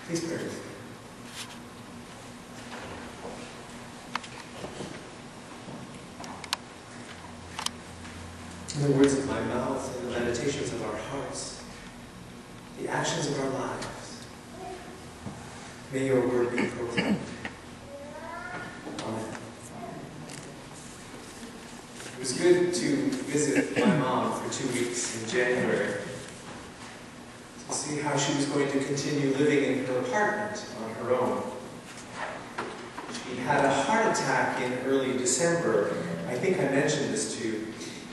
Please pray with me. In the words of my mouth and the meditations of our hearts, the actions of our lives, may your word be proclaimed. Amen. It was good to visit my mom for 2 weeks in January to see how she was going to continue living in her apartment on her own. She had a heart attack in early December. I think I mentioned this to you.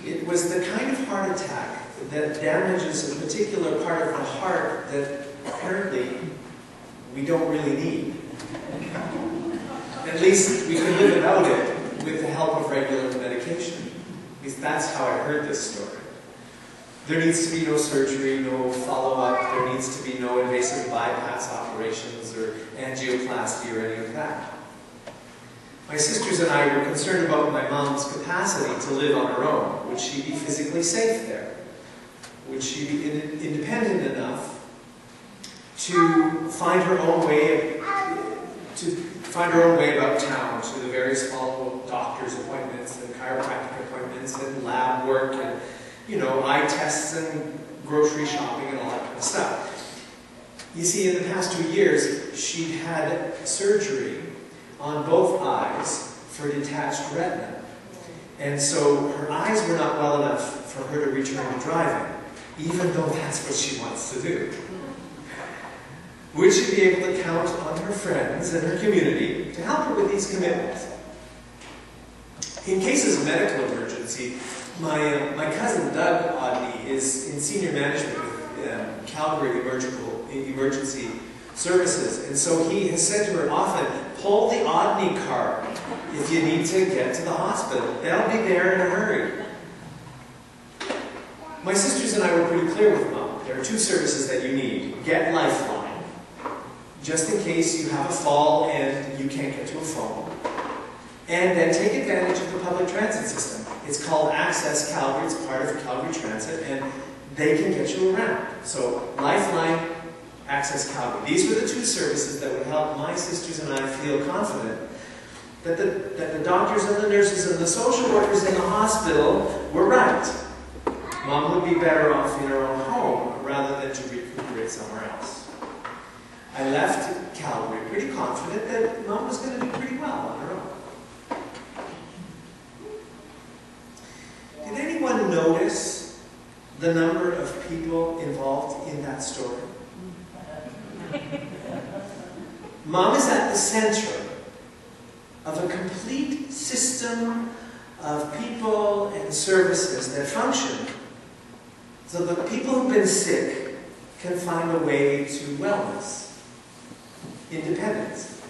It was the kind of heart attack that damages a particular part of the heart that apparently we don't really need. At least we can live without it with the help of regular medication. At least that's how I heard this story. There needs to be no surgery, no follow-up. There needs to be no invasive bypass operations or angioplasty or any of that. My sisters and I were concerned about my mom's capacity to live on her own. Would she be physically safe there? Would she be independent enough to find her own way about town, to the various follow-up doctor's appointments and chiropractic appointments and lab work and, eye tests and grocery shopping and all that kind of stuff. You see, in the past 2 years, she'd had surgery on both eyes for detached retina. And so her eyes were not well enough for her to return to driving, even though that's what she wants to do. Would she be able to count on her friends and her community to help her with these commitments? In cases of medical emergency, my cousin Doug Odney is in senior management with Calgary Emergency Services, and so he has said to her often, pull the Odney card if you need to get to the hospital. They'll be there in a hurry. My sisters and I were pretty clear with Mom. There are 2 services that you need. Get Lifeline, just in case you have a fall and you can't get to a phone. And then take advantage of the public transit system. It's called Access Calgary. It's part of Calgary Transit, and they can get you around. So Lifeline, Access Calgary. These were the 2 services that would help my sisters and I feel confident that the doctors and the nurses and the social workers in the hospital were right. Mom would be better off in her own home rather than to recuperate somewhere else. I left Calgary pretty confident that Mom was going to do pretty well on her own. Did anyone notice the number of people involved in that story? Mom is at the center of a complete system of people and services that function so that people who've been sick can find a way to wellness, independence,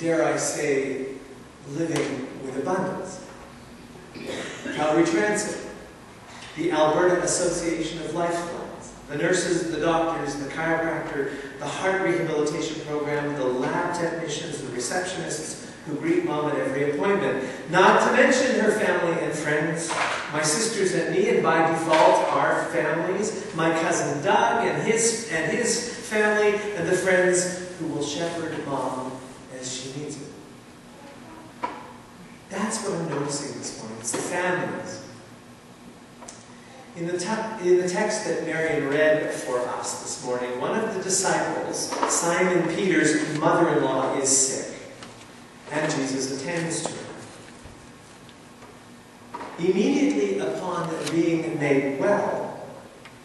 dare I say, living with abundance. Calgary Transit, the Alberta Association of Lifelines, the nurses, the doctors, the chiropractor, the heart rehabilitation program, the lab technicians, the receptionists who greet Mom at every appointment, not to mention her family and friends, my sisters and me, and by default our families, my cousin Doug and his family, and the friends who will shepherd Mom as she needs it. That's what I'm noticing this morning. It's the families. In the text that Marion read for us this morning, one of the disciples, Simon Peter's mother-in-law, is sick, and Jesus attends to her. Immediately upon being made well,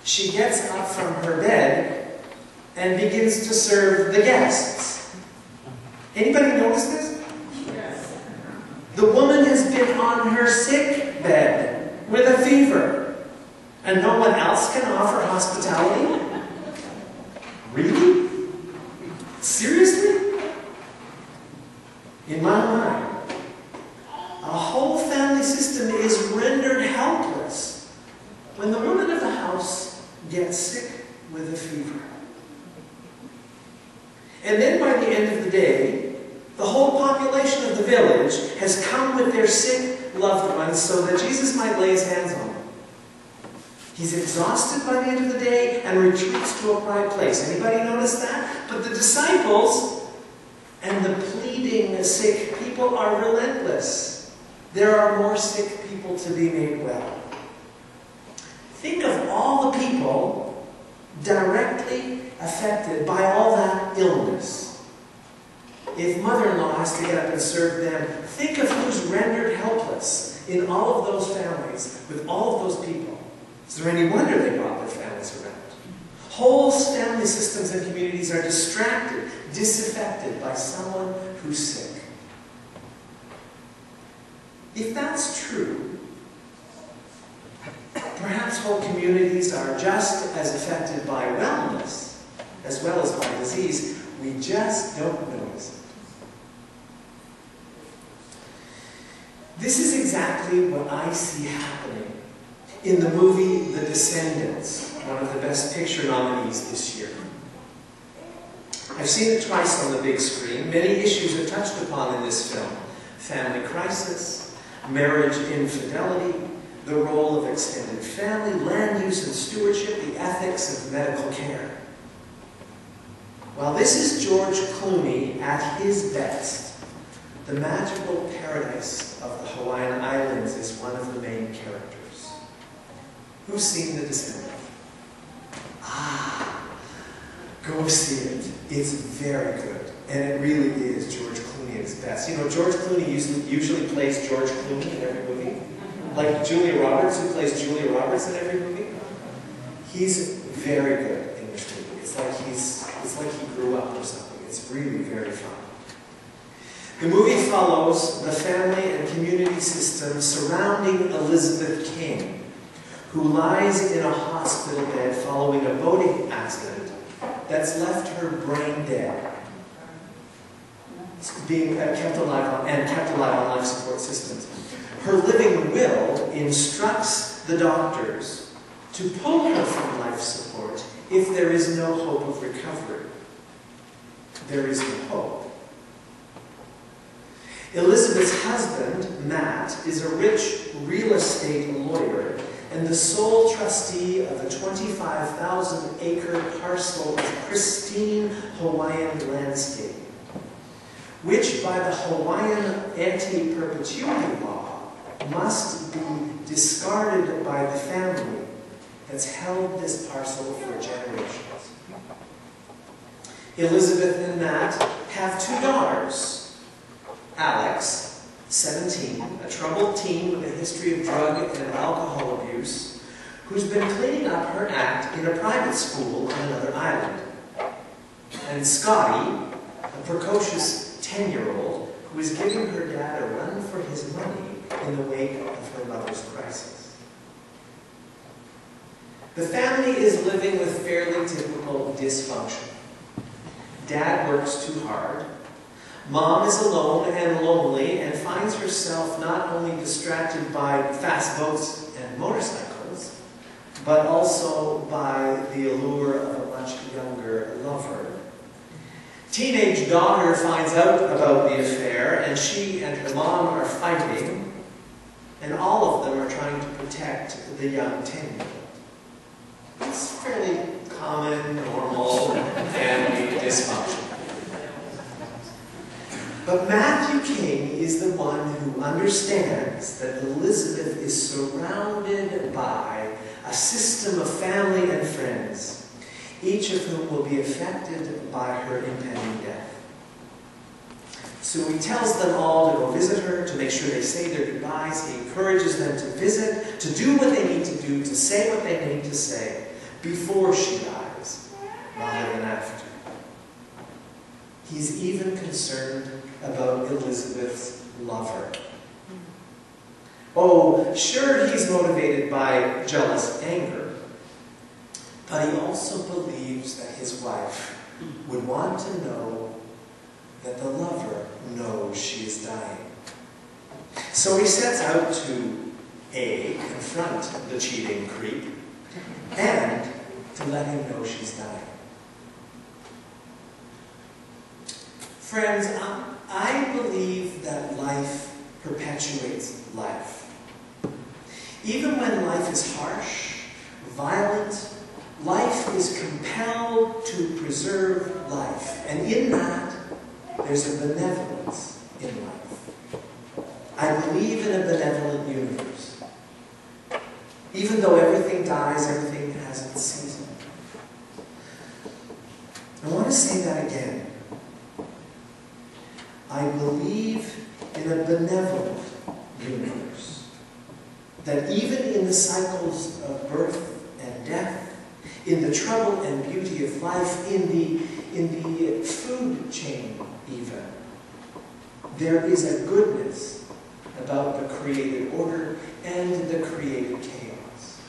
she gets up from her bed and begins to serve the guests. Anybody notice this? Yes. The woman has been on her sick bed with a fever, and no one else can offer hospitality? Really? Seriously? In my mind, a whole family system is rendered helpless when the woman of the house gets sick with a fever. And then by the end of the day, the whole population of the village has come with their sick loved ones so that Jesus might lay his hands on them. He's exhausted by the end of the day and retreats to a quiet place. Anybody notice that? But the disciples and the pleading sick people are relentless. There are more sick people to be made well. Think of all the people directly affected by all that illness. If mother-in-law has to get up and serve them, think of who's rendered helpless in all of those families, with all of those people. Is there any wonder they brought their families around? Whole family systems and communities are distracted, disaffected by someone who's sick. If that's true, perhaps whole communities are just as affected by wellness as well as by disease. We just don't notice it. This is exactly what I see happening in the movie The Descendants, one of the Best Picture nominees this year. I've seen it twice on the big screen. Many issues are touched upon in this film. Family crisis, marriage infidelity, the role of extended family, land use and stewardship, the ethics of medical care. While this is George Clooney at his best, the magical paradise of the Hawaiian Islands is one of the main characters. Who's seen The Descendants? Go see it. It's very good. And it really is George Clooney at his best. You know, George Clooney usually plays George Clooney in every movie. Like Julia Roberts, who plays Julia Roberts in every movie. He's very good in this movie. It's like he grew up or something. It's really very fun. The movie follows the family and community system surrounding Elizabeth King, who lies in a hospital bed following a boating accident that's left her brain dead, being kept alive on life support systems. Her living will instructs the doctors to pull her from life support if there is no hope of recovery. There is no hope. Elizabeth's husband, Matt, is a rich real estate lawyer and the sole trustee of a 25,000-acre parcel of pristine Hawaiian landscape, which by the Hawaiian anti-perpetuity law must be discarded by the family that's held this parcel for generations. Elizabeth and Matt have two daughters. Alex, 17, a troubled teen with a history of drug and alcohol abuse, who's been cleaning up her act in a private school on another island. And Scotty, a precocious 10-year-old, who is giving her dad a run for his money in the wake of her mother's crisis. The family is living with fairly typical dysfunction. Dad works too hard. Mom is alone and lonely and finds herself not only distracted by fast boats and motorcycles, but also by the allure of a much younger lover. Teenage daughter finds out about the affair, and she and her mom are fighting, and all of them are trying to protect the young 10-year-old. It's fairly common, normal family dysfunction. But Matthew King is the one who understands that Elizabeth is surrounded by a system of family and friends, each of whom will be affected by her impending death. So he tells them all to go visit her, to make sure they say their goodbyes. He encourages them to visit, to do what they need to do, to say what they need to say before she dies, rather than after. He's even concerned about Elizabeth's lover. Oh, sure, he's motivated by jealous anger, but he also believes that his wife would want to know that the lover knows she is dying. So he sets out to A, confront the cheating creep, and to let him know she's dying. Friends, I believe that life perpetuates life. Even when life is harsh, violent. Life is compelled to preserve life. And in that, there's a benevolence in life. I believe in a benevolent universe. Even though everything dies, everything has its season. I want to say that again. I believe in a benevolent universe. That even in the cycles of birth and death, in the trouble and beauty of life, in the food chain even, there is a goodness about the created order and the created chaos.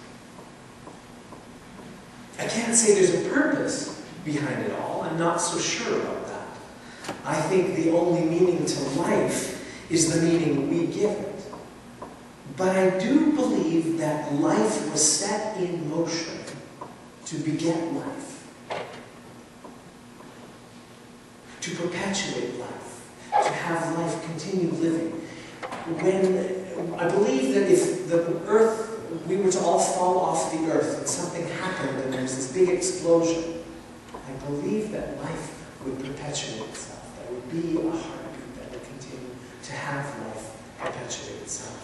I can't say there's a purpose behind it all. I'm not so sure about that. I think the only meaning to life is the meaning we give it. But I do believe that life was set in motion to beget life, to perpetuate life, to have life continue living. When I believe that if the earth, we were to all fall off the earth and something happened and there's this big explosion, I believe that life would perpetuate itself. There would be a heartbeat that would continue to have life perpetuate itself.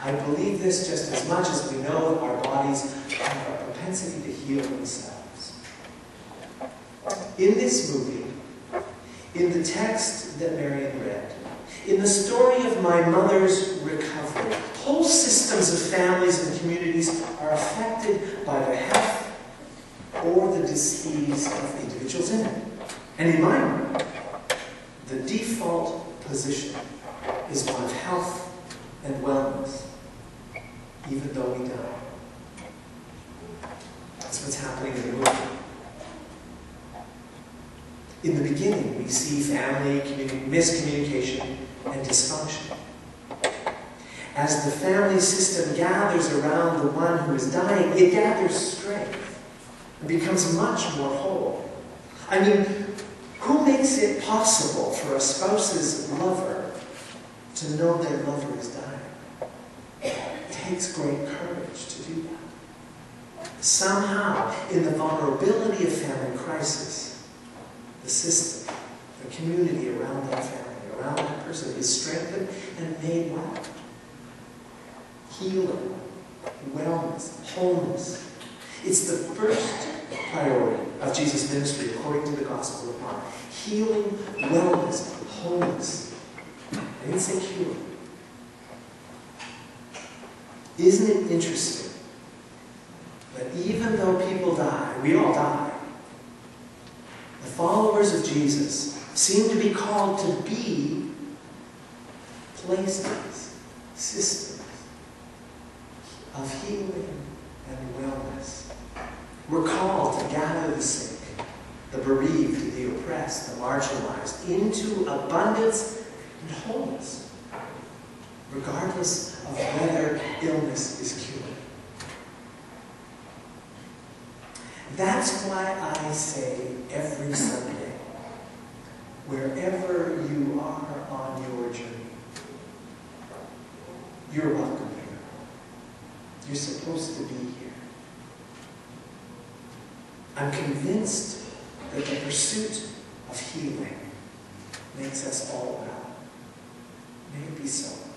I believe this just as much as we know that our bodies have a propensity to heal themselves. In this movie, in the text that Marion read, in the story of my mother's recovery, whole systems of families and communities are affected by the health or the disease of individuals in it. And in my mind, the default position is one of health and wellness, even though we die. That's what's happening in the movie. In the beginning, we see family miscommunication and dysfunction. As the family system gathers around the one who is dying, it gathers strength and becomes much more whole. I mean, who makes it possible for a spouse's lover to know their lover is dying? It takes great courage to do that. Somehow, in the vulnerability of family crisis, the system, the community around that family, around that person is strengthened and made well. Healing, wellness, wholeness. It's the first priority of Jesus' ministry according to the Gospel of Mark. Healing, wellness, wholeness. I didn't say cure. Isn't it interesting that even though people die, we all die, the followers of Jesus seem to be called to be places, systems of healing and wellness. We're called to gather the sick, the bereaved, the oppressed, the marginalized, into abundance and wholeness, regardless of whether illness is cured. That's why I say every Sunday, wherever you are on your journey, you're welcome here. You're supposed to be here. I'm convinced that the pursuit of healing makes us all well. May it be so.